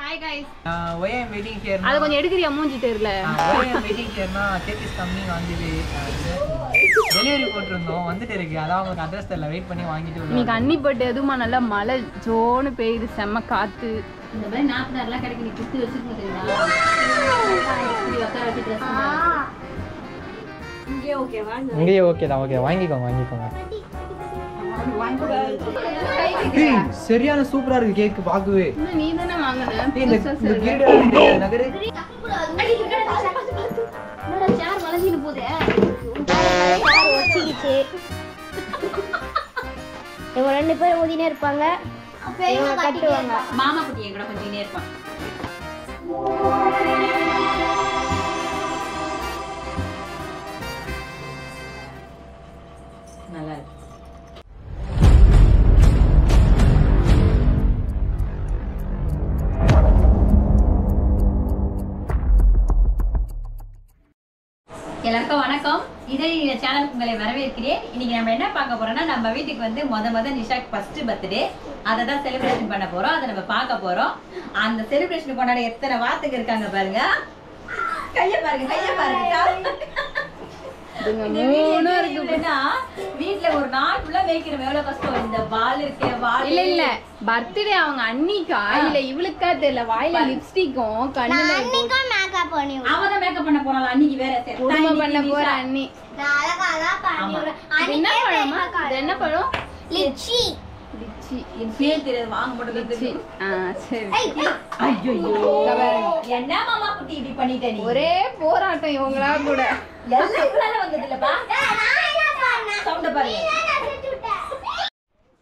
Hi guys. Why I'm waiting here? அது கொஞ்சம் எடுக்கறியா மூஞ்சி தெரியல. Why I'm waiting here na cake is coming on the way. Delivery போட்டுறோம் வந்துட்டே இருக்கு. அதான் உங்களுக்கு அட்ரஸ் தெரியல வெயிட் பண்ணி வாங்கிட்டு வரணும். நீ கண்ணி பட்டு எதுமா நல்ல மழை ஜோன்னு பெய்யுது செம்ம காத்து. இந்த மாதிரி நாப்னார்லாம் கிடைக்கு நீ குத்தி வச்சிருக்க தெரியுமா? இப்படி உட்கார வச்சு ட்ரெஸ் இங்கே ஓகேவா? இங்கே ஓகே தான் ஓகே வாங்கிக்கோங்க. சரியான சூப்பரா இருக்கு கேக் பாக்கவே. நீ தானே வாங்குன. இந்த கீடு நகரு. என்னடா சேர் வளைஞ்சிட்டு போதே. சேர் ஒச்சிக்கிச்சு. இவங்க ரெண்டு பேரும் ஊதினே இருப்பாங்க. இவங்க கட்டுவாங்க. மாமா குட்டி எங்கட கொஞ்சம் நேர்ப்பான். நல்லா இருக்கு. எல்லாருக்கும் வணக்கம். இதே சேனலுக்கு உங்களை வரவேற்கிறேன். இன்னைக்கு நம்ம என்ன பார்க்க போறோம்னா நம்ம வீட்டுக்கு வந்து முத நிஷாக்கு ஃபர்ஸ்ட் பர்த்டே. அதை தான் செலிப்ரேஷன் பண்ண போறோம். அதை நம்ம பார்க்க போறோம். அந்த செலிப்ரேஷன் கொண்டாட எத்தனை வார்த்தைங்க இருக்காங்க பாருங்க. கைய பாருங்க. வீட்டுல ஒரு நாள் ஃபுல்லா மேய்க்கிறோம். எவ்வளவு கஷ்டம். இந்த பால் இருக்கே வால் இல்ல பர்த்டே அவங்க அன்னிக்கா இல்ல இவளுக்கா தெரியல. வாயில லிப்ஸ்டிக்கும் கண்ணுல அன்னிக்கும் மேக்கப் பண்ணி அவன் தான் மேக்கப் பண்ண போறாள். அன்னைக்கு வேற குடும்பம் பண்ண போற அண்ணி. அழகா பண்ணி என்ன பழமா? என்ன பழம்? லிச்சி. பேர் தெரியாது வாங்க போட்டு சரி. ஐயோ என்ன மாமா குட்டி இப்படி பண்ணிட்ட நீ? ஒரே போராட்டம் இவங்களா கூட. எல்லாம் இவளால வந்தது இல்லப்பா. சவுண்ட பாருங்க.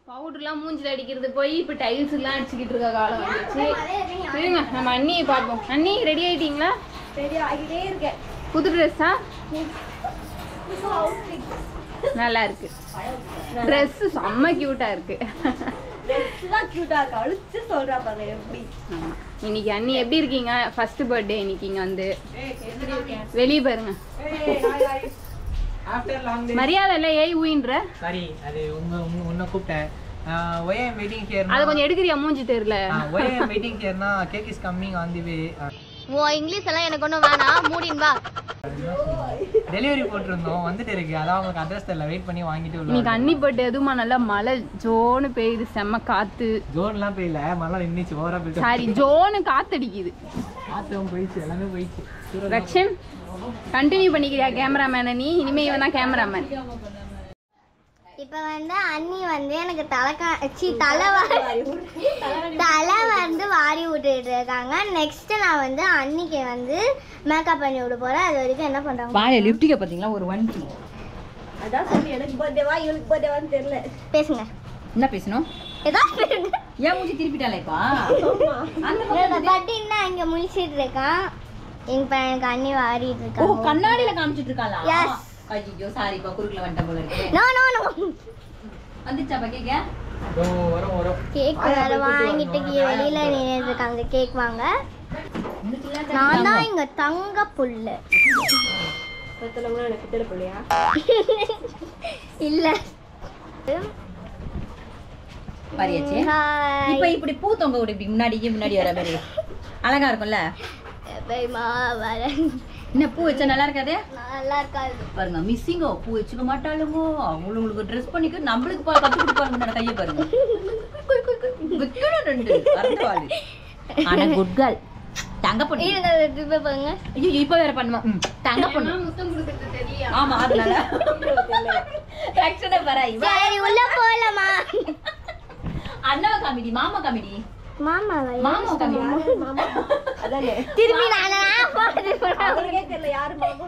பவுடர்லாம் மூஞ்சில அடிக்கிறது போய் இப்ப டைல்ஸ் எல்லாம் அடிச்சுக்கிட்டு இருக்க காலம் வந்துச்சு. சரிங்க நம்ம அண்ணியை பார்ப்போம். அண்ணி ரெடி ஆயிட்டீங்களா? ரெடி ஆகிட்டே இருக்கேன். புது ட்ரெஸ்ஸா? நல்லா இருக்கு. ட்ரெஸ் செம்ம கியூட்டா இருக்கு. ட்ரெஸ்லாம் கியூட்டா இருக்கு. அழுச்சு சொல்றா பாருங்க எப்படி. இன்னைக்கு அண்ணி எப்படி இருக்கீங்க? ஃபர்ஸ்ட் பர்த்டே இன்னைக்கு இங்க வந்து வெளிய பாருங்க. ஆஃப்டர் லாங் டே. மரியாதை இல்ல ஏய் ஊயின்ற. சரி அது உன்னை கூப்பிட்டேன். Why I'm waiting here? அத கொஞ்சம் எடுக்கறியா மூஞ்சி தெரியல. Why I'm waiting here na cake is coming on the way. ஓ இங்கிலீஷ் எல்லாம் எனக்கு ஒண்ணும் வேணாம். மூடின் வா. டெலிவரி போட்டுறோம் வந்துட்டே இருக்கு. அதான் உங்களுக்கு அட்ரஸ் தெரியல வெயிட் பண்ணி வாங்கிட்டு வரணும். நீ கண்ணி பட்டு எதுமா நல்ல மழை ஜோன்னு பெய்யுது செம்ம காத்து. ஜோன்லாம் போயில மழை நின்னுச்சு ஓவரா போயிட்டு. சாரி ஜோன்னு காத்தடிக்குது. ஆத்தம் போயிடுச்சு எல்லாமே போயிடுச்சு. ரக்ஷன் கண்டினியூ பண்ணிக்கிறியா கேமராமேனை? நீ இனிமே இவன் தான் கேமராமேன். இப்போ வந்து அண்ணி வந்து எனக்கு தலை வந்து வாரி விட்டுட்டு இருக்காங்க. நெக்ஸ்ட் நான் வந்து அன்னிக்கு வந்து மேக்கப் பண்ணி விட போறேன். அது வரைக்கும் என்ன பண்றாங்க? வாயை லிப்டிக்க பாத்தீங்களா ஒரு வண்டி. அதான் சொல்லி எனக்கு பர்த்டேவா இவளுக்கு பர்த்டேவான்னு தெரியல. பேசுங்க. என்ன பேசணும்? ஏதாவது ஏன் மூஞ்சி திருப்பிட்டாலேப்பா? பட்டின்னா இங்க முழிச்சிட்டு இருக்கான். எங்க எனக்கு அண்ணி வாரிட்டு ஓ இருக்காங்க. கண்ணாடியில காமிச்சிட்டு இருக்காளா? Yes. ஐயோ சாரிப்பா குறுக்குல வந்துட்ட போல இருக்கு. நோ வந்துச்சாப்பா கேக்க? வரும் கேக் வேற வாங்கிட்டு வெளியில நின்னுட்டு இருக்காங்க. கேக் வாங்க. நான் தான் இங்க தங்க புள்ள. இல்ல பாரியாச்சே. இப்போ இப்படி பூ தொங்க விடு. இப்படி முன்னாடி வர மாதிரி அழகா இருக்கும்ல. என்ன பூ வச்சா நல்லா இருக்காதே? நல்லா இருக்காது பாருங்க. மிஸ்ஸிங்கோ பூ வச்சுக்க மாட்டாளுங்கோ. அவங்களுக்கு ட்ரெஸ் பண்ணிக்க நம்மளுக்கு கத்து கொடுப்பாங்க. கையை பாருங்க. ரெண்டு அறந்துவாள். ஆனா குட் கேர்ள். தங்க பொண்ணு பாருங்க. ஐயோ இப்ப வேற பண்ணுமா? தங்க பொண்ணு முத்தம் கொடுக்கிறது தெரியல. ஆமா அதனால ரக்ஷனை பராய். சரி உள்ள போலாமா? அண்ணா காமெடி மாமா காமெடி மாமா காமெடி. அதானே திரும்பி நான் போறது அவங்களுக்கே தெரியல யாரு மாமா.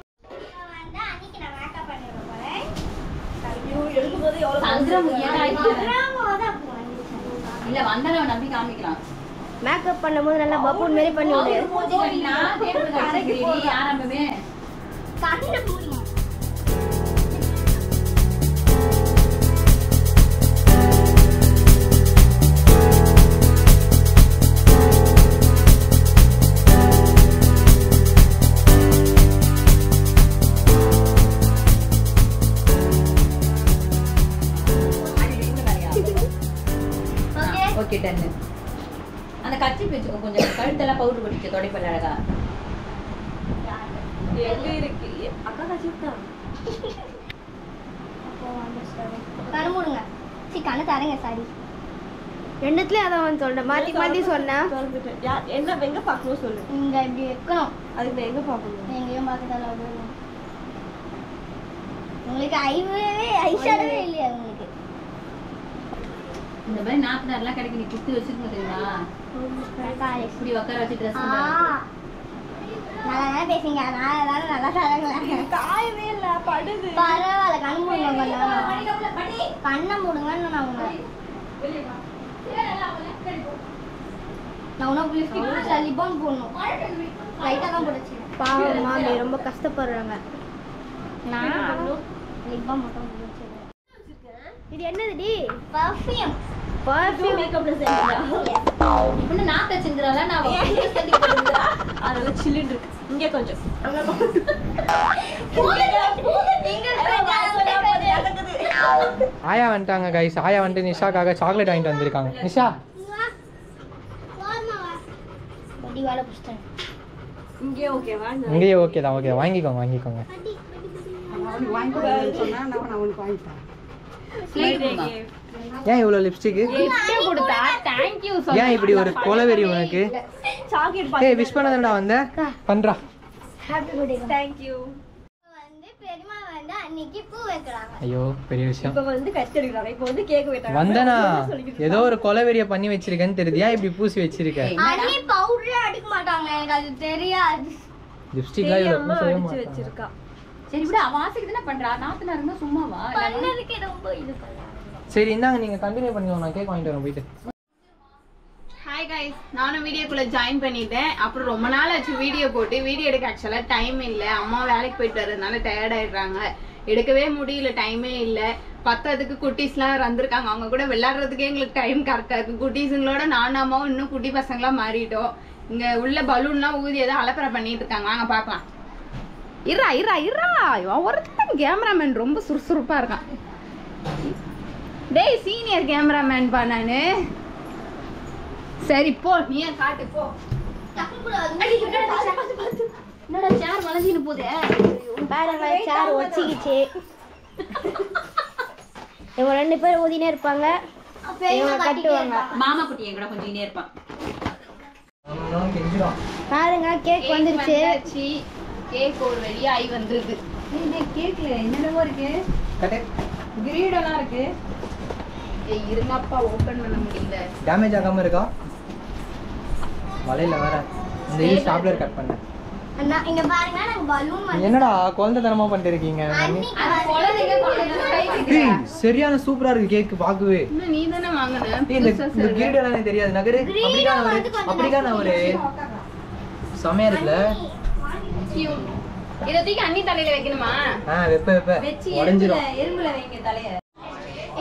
வந்து அன்னைக்கு நான் மேக்கப் பண்ணி போறேன். ஐயோ எடுக்கும்போது எவ்வளவு சந்திரம் ஏடா சந்திரமோத இல்ல வந்தனவ நம்பி காமிக்கலாம். மேக்கப் பண்ணும்போது நல்லா பப்பூன் மாதிரி பண்ணி விடு. மூஞ்சி கட்டினா தேர்வு கட்டிக்கிறீ ஆரம்பமே கண்ணு மூடி. Okay done. அந்த கட்சி பேச்சுக்கு கொஞ்சம் கழுத்தெல்லாம் பவுடர் போட்டுட்டு தொடைப்பல்ல அழகா. எங்க இருக்கு அக்கா கச்சிட்டா கண்ணு மூடுங்க. சீ கண்ணு தரங்க சாரி. ரெண்டுத்துலயும் அதான் வந்து சொல்றேன். மாத்தி மாத்தி சொன்னேன். என்ன எங்க பார்க்கணும் சொல்லு. இங்க இப்படி வைக்கணும். அதுக்கு எங்க பார்க்கணும்? எங்கேயும் பார்க்கறதால உங்களுக்கு ஐஷாடவே இல்லையா உங்களுக்கு? இந்த மாதிரி நாத்தனார்லாம் கிடைக்கு. நீ குத்தி வச்சிருக்க தெரியுமா? இப்படி உட்கார வச்சு ட்ரெஸ் நல்லா பேசுங்க. நான் எல்லாரும் நல்லா தரங்களேன். காயவே இல்ல படுது. பரவாயில்ல கண்ணு மூடுங்க. கண்ணை மூடுங்கன்னு நான் உங்களை நான் உனக்கு லிப்ஸ்டிக் லிப்பான் போடணும். லைட்டாக தான் போடுச்சு. பாவம் மாமி ரொம்ப கஷ்டப்படுறாங்க. நான் லிப்பான் மட்டும் போடுச்சு. இது என்னதுடி? பர்ஃப்யூம். பர்ஃப்யூம் மேக்கப்ல செஞ்சா. இப்ப நாத்த செஞ்சுறால நான் சண்டி போடுறா. அதெல்லாம் சில்லுன்னு இருக்கு. இங்க கொஞ்சம். ஆயா வந்துட்டாங்க கைஸ். ஆயா வந்துட்டு நிஷாக்காக சாக்லேட் வாங்கிட்டு வந்திருக்காங்க. நிஷா வேலை புடிச்சிட்டேன். இங்கே ஓகேவா? இங்கேயே ஓகே தான். ஓகே வாங்கிக்கோங்க வாங்கிக்கோங்க. ஏன் இவ்வளோ லிப்ஸ்டிக்கு? கொடுத்தா தேங்க் யூ ஏன் இப்படி ஒரு கொலவெறி உனக்கு? சாக்லேட் ஏய் விஷ் பண்ணதாடா வந்த பண்றா. Happy birthday. Thank you. வந்து பெரியம்மா வந்து அன்னைக்கு பூ வைக்கறாங்க. ஐயோ பெரிய விஷயம். இப்போ வந்து கட் எடுக்கறாங்க. இப்போ வந்து கேக் வெட்டறாங்க. வந்தனா ஏதோ ஒரு கொலவெறிய பண்ணி வச்சிருக்கேன்னு தெரியுது. ஏன் இப்படி பூசி வச்சிருக்க? அண்ணி பவுடரே அடிக்க மாட்டாங்க. எனக்கு அது தெரியாது. லிப்ஸ்டிக்லாம் இவ்வளோ பூசவே மாட்டாங்க. வச்சிருக்கா. சரி விடு. அவ ஆசைக்கு தானே பண்றா. நாத்தனாருன்னா சும்மாவா? பண்ணதுக்கு ரொம்ப இது பண்ணாங்க. சரி இந்தாங்க நீங்க கண்டினியூ பண்ணிக்கோங்க. நான் கேக் வாங்கிட்டு வரேன் போயிட்டு. ஹாய் கைஸ், நானும் வீடியோக்குள்ள ஜாயின் பண்ணிட்டேன். அப்புறம் ரொம்ப நாள் ஆச்சு வீடியோ போட்டு. வீடியோ எடுக்க ஆக்சுவலாக டைம் இல்லை. அம்மா வேலைக்கு போயிட்டு வரதுனால டயர்ட் ஆயிடுறாங்க. எடுக்கவே முடியல, டைமே இல்லை. பத்ததுக்கு குட்டீஸ்லாம் வந்திருக்காங்க. அவங்க கூட விளையாடுறதுக்கே எங்களுக்கு டைம் கரெக்டாக இருக்குது. குட்டீஸுங்களோட நானும் அம்மாவும் இன்னும் குட்டி பசங்களாம் மாறிட்டோம். இங்கே உள்ள பலூன்லாம் ஊதி ஏதோ அலப்பறை பண்ணிட்டு இருக்காங்க. வாங்க பார்க்கலாம். இவன் ஒருத்தன் கேமராமேன் ரொம்ப சுறுசுறுப்பாக இருக்கான். டேய் சீனியர் கேமராமேன் பா நானு. சரி போ நீ காட்டு போ. என்னடா சேர் வளைஞ்சிட்டு போதே. பாருங்க சேர் ஒச்சிக்கிச்சு. இவங்க ரெண்டு பேரும் ஊதினே இருப்பாங்க. இவங்க கட்டுவாங்க. மாமா குட்டி என் கூட கொஞ்சம் இனே இருப்பான். பாருங்க கேக் வந்துருச்சு. கேக் ஒரு வெளியே ஆகி வந்துருக்கு. இந்த கேக்ல என்னென்னவோ இருக்கு. கிரீடெல்லாம் இருக்கு. ஏய் இருங்கப்பா, ஓபன் பண்ண முடியல. டேமேஜ் ஆகாம இருக்கா? வலையில வேற இந்த இது ஸ்டாப்லர் கட் பண்ணேன். அண்ணா இங்க பாருங்க, நாங்க பலூன் வந்து என்னடா குழந்தைத்தனமா பண்ணிட்டு இருக்கீங்க? சரியான சூப்பரா இருக்கு கேக் பார்க்கவே. நீ தானே வாங்குன? இந்த கிரீடெல்லாம் எனக்கு தெரியாது. நகரு அப்படிக்கா நான் ஒரு செமையா இருக்குல்ல. இதை தூக்கி அண்ணி தலையில வைக்கணுமா? வெப்ப வெச்சி உடைஞ்சிரும். எறும்புல வைங்க தலைய.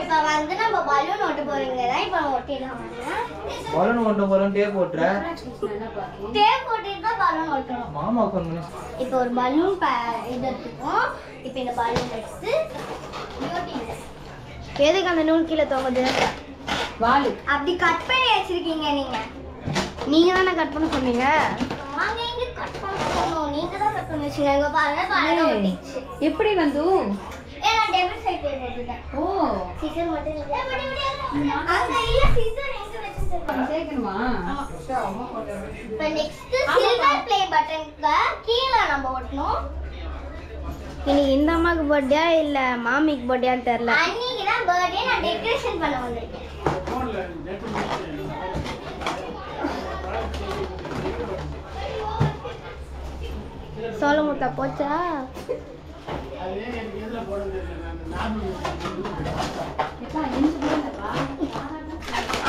இப்ப வந்து நம்ம பலூன் ஒட்ட போறீங்க. இப்ப ஒட்டிடலாம். பலூன் கொண்டு போறோம். டேப் போட்ற. டேப் போட்டுட்டு தான் பலூன் ஒட்டணும். மாமா கொண்டு. இப்ப ஒரு பலூன் இது எடுத்துப்போம். இப்ப இந்த பலூன் எடுத்து ஒட்டிடுங்க. எதுக்கு அந்த நூல் கீழே தொங்குது? வாலு அப்படி கட் பண்ணி வச்சிருக்கீங்க நீங்க. நீங்க தானே கட் பண்ண சொன்னீங்க. நாங்க எங்க கட் பண்ணணும்? நீங்க தான் கட் பண்ணி வச்சீங்க. இங்க பாருங்க பாருங்க ஒட்டிச்சு. எப்படி வந்து? ஏன்னா டேபிள் சைடு போட்டுட்டேன். ஓ சீசர் மட்டும் இல்ல. அங்க இல்ல சீசர் எங்க வச்சிருக்கீங்க? சேர்க்கணுமா? இப்ப நெக்ஸ்ட் சில்வர் ப்ளே பட்டன்க்கு கீழ நம்ம ஒட்டணும். இன்னைக்கு இந்த அம்மாக்கு பர்த்டே இல்ல மாமிக்கு பர்த்டேன்னு தெரியல. அன்னைக்கு தான் பர்த்டே. நான் டெக்கரேஷன் பண்ண வந்திருக்கேன். சோளமுத்தா போச்சா?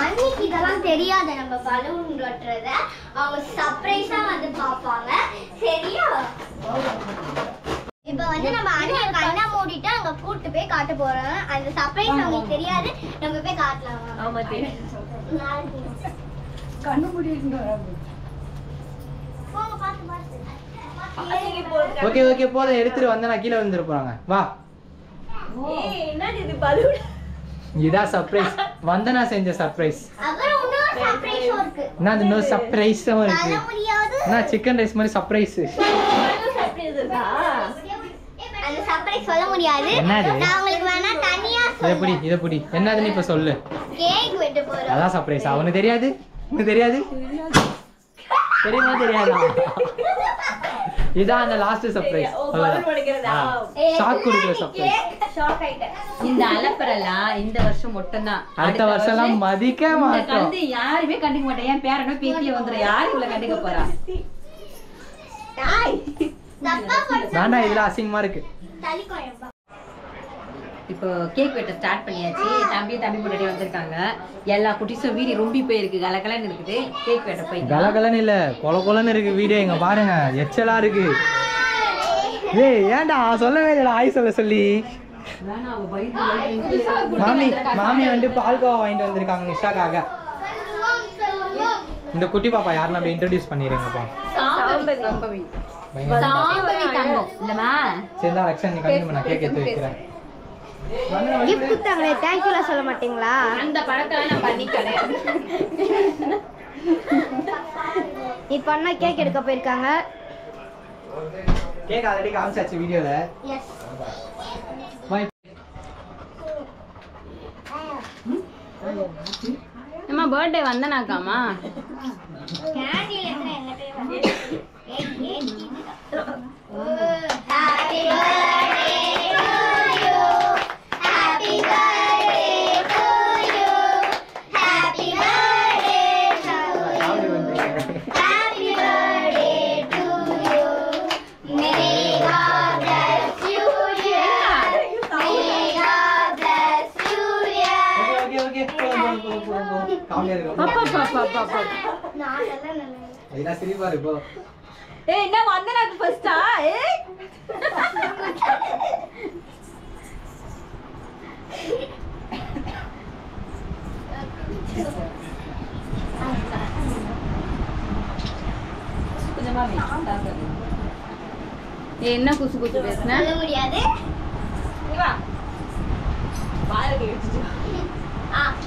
அன்னைக்கு இதெல்லாம் தெரியாது. நம்ம பலூன் ஒட்டுறத அவங்க சர்ப்ரைஸா வந்து பாப்பாங்க. சரியா? இப்ப வந்து நம்ம அண்ணா கண்ணை மூடிட்டு அங்க கூட்டு போய் காட்ட போறோம். அந்த சர்ப்ரைஸ் அவங்களுக்கு தெரியாது. நம்ம போய் காட்டலாம். ஆமா தெரியும். கண்ணு மூடி போங்க பாத்து பாத்து. ஓகே ஓகே போதும். எடுத்துட்டு வந்தா நான் கீழே வந்துரு போறாங்க. வா. என்னது இது பலூன்? இதான் சர்ப்ரைஸ். வந்தனா செஞ்ச சர்ப்ரைஸ். அப்புறம் இன்னொரு சர்ப்ரைஸும் இருக்கு. என்ன அது இன்னொரு சர்ப்ரைஸும் இருக்கு. சொல்ல முடியாது. என்ன சிக்கன் ரைஸ் மாதிரி சர்ப்ரைஸ். அந்த சர்ப்ரைஸ் சொல்ல முடியாது. என்னது? நான் உங்களுக்கு வேணா தனியா இதை புடி என்னதுன்னு இப்ப சொல்லு. கேக் வெட்ட போறோம். அதான் சர்ப்ரைஸ். அவனுக்கு தெரியாது, உனக்கு தெரியாது, தெரியுமா தெரியாதா? இதான் அந்த லாஸ்ட் சர்ப்ரைஸ். ஷாக் கொடுக்குற சர்ப்ரைஸ். ஷாக் ஆயிட்டேன். இந்த அலப்பறலாம் இந்த வருஷம் மட்டும்தான். அடுத்த வருஷம்லாம் மதிக்க இந்த மாட்டோம். கந்து யாருமே கண்டுக்க மாட்டேன். என் பேரனோ பேத்திய வந்துடும். யாரு இவ்வளவு கண்டுக்க போறா? தப்பா பண்ண வேண்டாம், இதுல அசிங்கமா இருக்கு. தலி கோயம்பா. இப்போ கேக் வெட்ட ஸ்டார்ட் பண்ணியாச்சு. தம்பி பொண்டாட்டி வந்திருக்காங்க. எல்லா குட்டிஸும் வீடு ரொம்பி போயிருக்கு. கலகலன்னு இருக்குது. கேக் வெட்ட போய் கலகலன்னு இல்ல, கொலன்னு இருக்கு வீடு. இங்க பாருங்க, எச்சலா இருக்கு. ஏய் ஏன்டா சொல்லவே இல்லடா ஆய் சொல்லி. மாமி வந்து பால்கோவா வாங்கிட்டு வந்திருக்காங்க நிஷாக்காக. இந்த குட்டி பாப்பா யாருன்னு அப்படி இன்ட்ரோடியூஸ் பண்ணிடுங்கப்பா. சாம்பவி தங்கம் இல்லமா? சரிதான் லக்ஷன், நீ கண்டிப்பா நான் கேக் எடுத்து வைக்கிறேன். கிஃப்ட் கொடுத்தாங்களே, தேங்க்யூலாம் சொல்ல மாட்டீங்களா? அந்த பழக்கம் நான் பண்ணி கிடையாது. இப்போ அண்ணா கேக் எடுக்க போயிருக்காங்க. கேக் ஆல்ரெடி காமிச்சாச்சு வீடியோல. எஸ். அம்மா பர்த்டே வந்தனாக்காமா? கேண்டில் எத்தனை எங்கிட்டே வந்து. Happy birthday to you. Happy birthday to you. Happy birthday to happy birthday to you. May God bless you dear. May God bless you dear. Okay காமெடியா இருக்கு. நான் நல்லா இதெல்லாம் சிரிப்பா இருக்கு. ஏய் என்ன வந்தனாக்கு ஃபர்ஸ்டா? ஏய் கொஞ்சமா என்ன குசு குசு பேசுன? சொல்ல முடியாது. வா பாருங்க எடுத்து.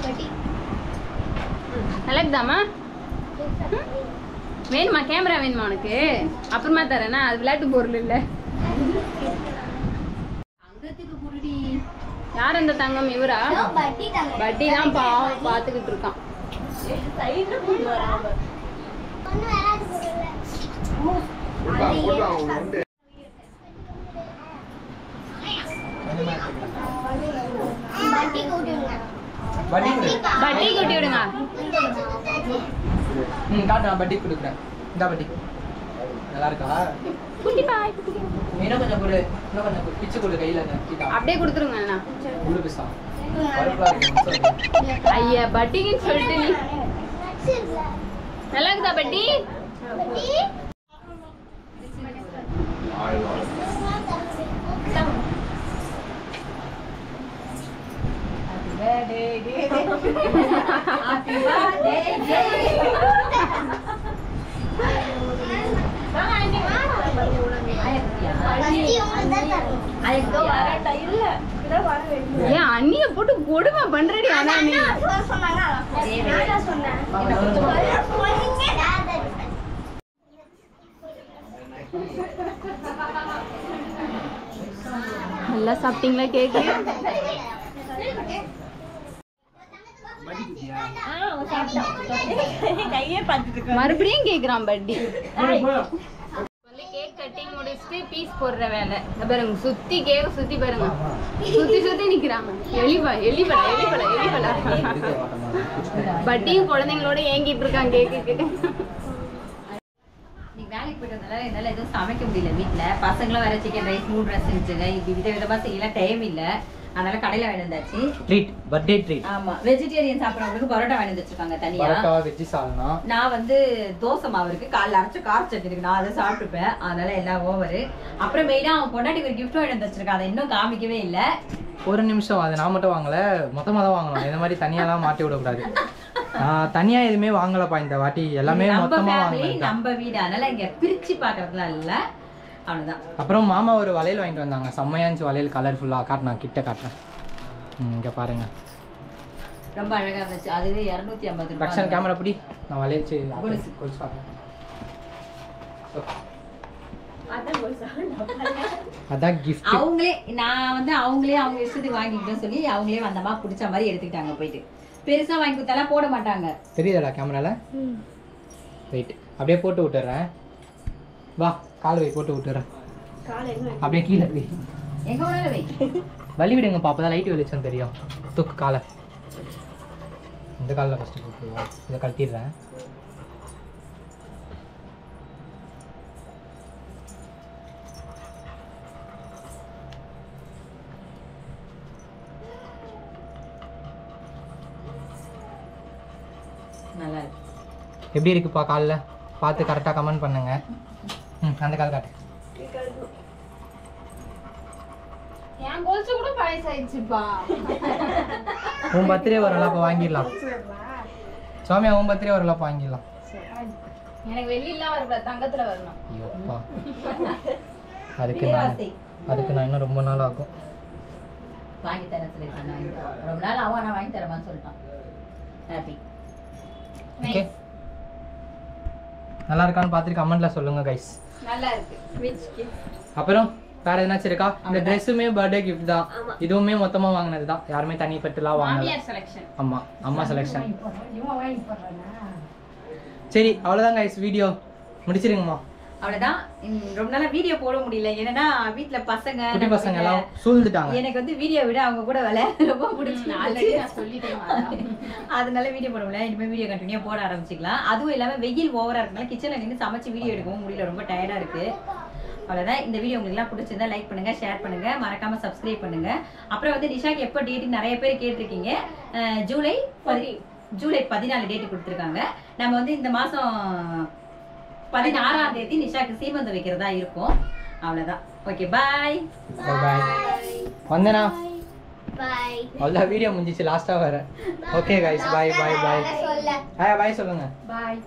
பட்டி. நல்லா இருக்குதாம்மா? வேணுமா? கேமரா வேணுமா உனக்கு? அப்புறமா தரேன்னா, அது விளையாட்டு பொருள் இல்ல. தங்கத்துக்கு குருடி. யார் அந்த தங்கம்? இவரா? பட்டி தாங்க. பட்டி தான் பாவம் பாத்துக்கிட்டு இருக்கான். சைடுல கொண்டு வராங்க. ஒண்ணு வராது போறல. பட்டி கூட்டுங்க. பட்டி கொடு. பட்டி கொட்டி விடுங்க. காட்டு, நான் பட்டி கொடுக்குறேன். இந்த பட்டி நல்லா இருக்கா? குட்டி பாய். இன்னும் கொஞ்சம் கொடு, பிச்சு கொடு கையில. அப்படியே கொடுத்துருங்க அண்ணா. உள்ள பிசா பருப்பா இருக்கு. ஐயா பட்டிக்குன்னு சொல்லிட்டு நீ. நல்லா இருக்குதா பட்டி? பட்டி. ஹாப்பி பர்த்டே ஏன் அண்ணிய போட்டு கொடுமை பண்றடி? ஆனா நீ நல்லா சாப்பிட்டீங்களா கேக்கு? மறுபடியும் கேக்குறான் பட்டி. வந்து கேக் கட்டிங் முடிச்சுட்டு பீஸ் போடுற வேலை. இங்க பாருங்க, சுத்தி கேக் சுத்தி பாருங்க, சுத்தி நிக்கிறாங்க. எலிபல பட்டியும் குழந்தைங்களோட ஏங்கிட்டு இருக்காங்க கேக்குக்கு. நீ வேலைக்கு போயிட்டு வந்தால என்னால எதுவும் சமைக்க முடியல வீட்டுல. பசங்களும் வேற சிக்கன் ரைஸ் 3 ட்ரெஸ் இருந்துச்சுங்க. இப்படி விதவிதமா செய்யலாம் டைம் இல்ல. அதனால கடையில வாங்கி வந்தாச்சு. Treat, birthday treat. ஆமா, வெஜிடேரியன் சாப்பிடுறவங்களுக்கு பரோட்டா வாங்கி வச்சிருக்காங்க தனியா. பரோட்டா வெஜ் சால்னா. நான் வந்து தோசை மாவு இருக்கு, காலைல அரைச்ச கார சட்னி இருக்கு, நான் அதை சாப்பிட்டுப்பேன். அதனால எல்லாம் ஓவர். அப்புறம் மெயினா அவன் பொண்டாட்டிக்கு ஒரு கிஃப்ட் வாங்கி வச்சிருக்கான். அதை இன்னும் காமிக்கவே இல்ல. ஒரு நிமிஷம், அது நான் மட்டும் வாங்கல, மொத்தமா தான் வாங்கணும். இந்த மாதிரி தனியாலாம் மாட்டி விடக்கூடாது. தனியா எதுவுமே வாங்கலப்பா இந்த வாட்டி, எல்லாமே நம்ம மொத்தமா ஃபேமிலி வாங்கலாம். நம்ம வீடு, அதனால இங்க பிரிச்சு பாக்குறதுலாம் இல்ல. அவ்வளவுதான். அப்புறம் மாமா ஒரு வளையல் வாங்கிட்டு வந்தாங்க. செம்மையாச்சு வளையல், கலர்ஃபுல்லா. காட்டுறேன், கிட்ட காட்டுறேன். இங்க பாருங்க. ரொம்ப அழகா இருந்துச்சு. அதுவே 250 ரக்ஷன் ரூபாய். கேமரா பிடி, நான் வளைச்சு கொலுசு. கொலுசு பார்க்கறேன். அதான் gift. அவங்களே நான் வந்து அவங்களே அவங்க இஷ்டத்துக்கு வாங்கிக்கிட்டோம் சொல்லி அவங்களே வந்தமா பிடிச்ச மாதிரி எடுத்துக்கிட்டாங்க. போயிட்டு பெருசா வாங்கி கொடுத்தாலாம் போட மாட்டாங்க. தெரியுதாடா கேமரால? வெயிட், அப்படியே போட்டு விட்டுறேன். வா, கால் வை, போட்டு விட்டுறேன். அப்படியே கீழே வை. எங்க வேணாலும் வை. வலி விடுங்க பாப்பா, லைட் வெளிச்சம் தெரியும். தூக்கு காலை. இந்த காலில் ஃபஸ்ட்டு போட்டுருவோம். இதை கழட்டிடுறேன். நல்லா இருக்கு. எப்படி இருக்குப்பா காலில்? பார்த்து கரெக்டாக கமெண்ட் பண்ணுங்க. அந்த கால் காட்டு. என் கொலுசு கூட பழசாயிடுச்சுப்பா. உன் பர்த்டே வரல, அப்போ வாங்கிடலாம். சௌமியா, உன் பர்த்டே வரல, அப்போ வாங்கிடலாம். எனக்கு வெளியிலாம் வரல, தங்கத்துல வரணும். ஐயோப்பா, அதுக்கு நான் இன்னும் ரொம்ப நாள் ஆகும். வாங்கி தர சொல்லிருக்காங்க. ரொம்ப நாள் அவன் நான் வாங்கி தரமான்னு சொல்லிட்டான். ஹாப்பி. ஓகே, நல்லா இருக்கான்னு பார்த்துட்டு கமெண்ட்ல சொல்லுங்க கைஸ். நல்லா இருக்கு. அப்புறம் வேற எதனாச்சும் இருக்கா? இந்த ட்ரெஸ்ஸுமே பர்த்டே கிஃப்ட் தான். இதுவுமே மொத்தமா வாங்கினது தான், யாருமே தனிப்பட்டுலாம் வாங்கல. மாமியார் செலக்ஷன். ஆமா, அம்மா செலெக்ஷன். சரி, அவ்வளவுதான் கைஸ், வீடியோ முடிச்சிருங்கம்மா. அவ்வளவுதான். ரொம்ப நாளா வீடியோ போட முடியல. ஏன்னா வீட்டுல பசங்க குட்டி பசங்க எல்லாம் சூழ்ந்துட்டாங்க. எனக்கு வந்து வீடியோ விட அவங்க கூட விளையாட ரொம்ப பிடிச்சி. ஆல்ரெடி நான் சொல்லிட்டேன். அதனால வீடியோ போட முடியல. இனிமே வீடியோ கண்டினியூ போட ஆரம்பிச்சுக்கலாம். அதுவும் இல்லாம வெயில் ஓவரா இருக்கனால கிச்சன்ல நின்று சமைச்சு வீடியோ எடுக்கவும் முடியல, ரொம்ப டயர்டா இருக்கு. அவ்வளவுதான். இந்த வீடியோ உங்களுக்கு எல்லாம் பிடிச்சிருந்தா லைக் பண்ணுங்க, ஷேர் பண்ணுங்க, மறக்காம சப்ஸ்கிரைப் பண்ணுங்க. அப்புறம் வந்து நிஷாக்கு எப்போ டேட் நிறைய பேர் கேட்டிருக்கீங்க. ஜூலை 14 டேட் கொடுத்துருக்காங்க. நம்ம வந்து இந்த மாசம் 16ஆம் தேதி நிஷாக்கு சீமந்தம் வைக்கிறதா இருக்கும். அவ்வளவுதான். Okay, bye. Bye bye. Vandana bye. அவ்வளோ வீடியோ முடிஞ்சிச்சு, லாஸ்டா வர. Okay guys, bye bye bye. சொல்ல பாய் சொல்லுங்க. பாய்.